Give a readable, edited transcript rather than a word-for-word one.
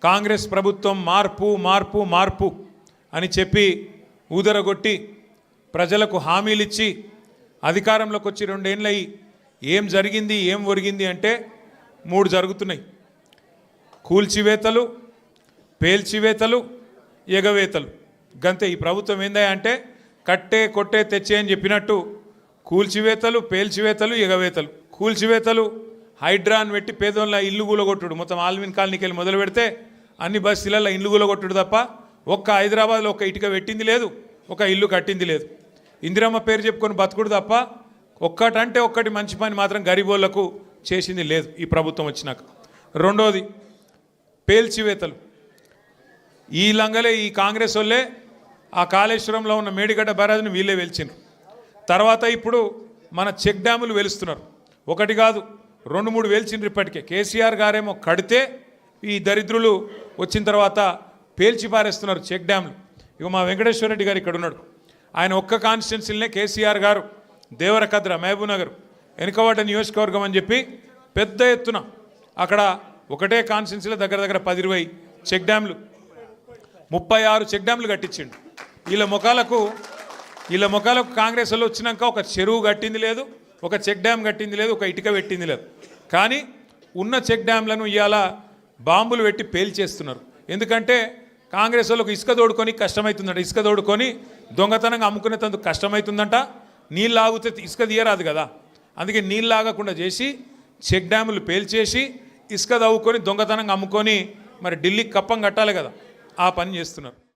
కాంగ్రెస్ ప్రభుత్వం మార్పు మార్పు మార్పు అని చెప్పి ఊదరగొట్టి ప్రజలకు హామీలు ఇచ్చి అధికారంలోకి వచ్చి 2 ఏళ్ళయి ఏం జరిగింది ఏం ఒరిగింది అంటే 3 జరుగుతున్నాయి. కూల్చివేతలు, పేల్చివేతలు, ఎగవేతలు. గంతే. ఈ ప్రభుత్వం ఏందా అంటే కట్టే కొట్టే తెచ్చే అని చెప్పినట్టు కూల్చివేతలు, పేల్చివేతలు, ఎగవేతలు. కూల్చివేతలు హైడ్రాన్ పెట్టి పేదోళ్ళ ఇల్లు కూలగొట్టుడు. మొత్తం ఆల్విన్ కాలనీకి వెళ్ళి మొదలు పెడితే అన్ని బస్తీలలో ఇల్లు కూలగొట్టుడు తప్ప ఒక్క హైదరాబాద్లో ఒక్క ఇటుక పెట్టింది లేదు, ఒక ఇల్లు కట్టింది లేదు. ఇందిరమ్మ పేరు చెప్పుకొని బతుకుడు తప్ప ఒక్కటంటే ఒక్కటి మంచి పని మాత్రం గరీబోళ్లకు చేసింది లేదు ఈ ప్రభుత్వం వచ్చినాక. రెండోది పేల్చివేతలు. ఈ లంగలే ఈ కాంగ్రెస్ వాళ్ళే ఆ కాళేశ్వరంలో ఉన్న మేడిగడ్డ బ్యారేజ్ని వీళ్ళే వెలిచిండ్రు. తర్వాత ఇప్పుడు మన చెక్ డ్యాములు వెలుస్తున్నారు. ఒకటి కాదు 2-3 వెలిచిండ్రు ఇప్పటికే. కేసీఆర్ గారేమో కడితే ఈ దరిద్రులు వచ్చిన తర్వాత పేల్చి పారేస్తున్నారు చెక్ డ్యాములు. ఇక మా వెంకటేశ్వర రెడ్డి గారు ఇక్కడ ఉన్నాడు. ఆయన ఒక్క కాన్స్టిట్యున్సీలనే కేసీఆర్ గారు దేవరకద్ర, మహబూబ్ నగర్, వెనుకబడ్డ నియోజకవర్గం అని చెప్పి పెద్ద ఎత్తున అక్కడ ఒకటే కాన్స్టిట్యున్సీలో దగ్గర దగ్గర 10-20 చెక్ డ్యాములు, 36 చెక్ డ్యాములు కట్టించిండు. వీళ్ళ ముఖాలకు కాంగ్రెస్ వాళ్ళు వచ్చినాక ఒక చెరువు కట్టింది లేదు, ఒక చెక్ డ్యామ్ కట్టింది లేదు, ఒక ఇటుక పెట్టింది లేదు. కానీ ఉన్న చెక్ డ్యామ్లను ఇవాళ బాంబులు పెట్టి పేల్చేస్తున్నారు. ఎందుకంటే కాంగ్రెస్ వాళ్ళకు ఇసుక తోడుకొని కష్టమవుతుందంట. ఇసుక తోడుకొని దొంగతనంగా అమ్ముకునేందుకు కష్టమవుతుందంట. నీళ్ళు ఆగితే ఇసుక తీయరాదు కదా, అందుకే నీళ్ళు ఆగకుండా చేసి చెక్ డ్యాములు పేల్చేసి ఇసుక తవ్వుకొని దొంగతనంగా అమ్ముకొని మరి ఢిల్లీకి కప్పం కట్టాలి కదా, ఆ పని చేస్తున్నారు.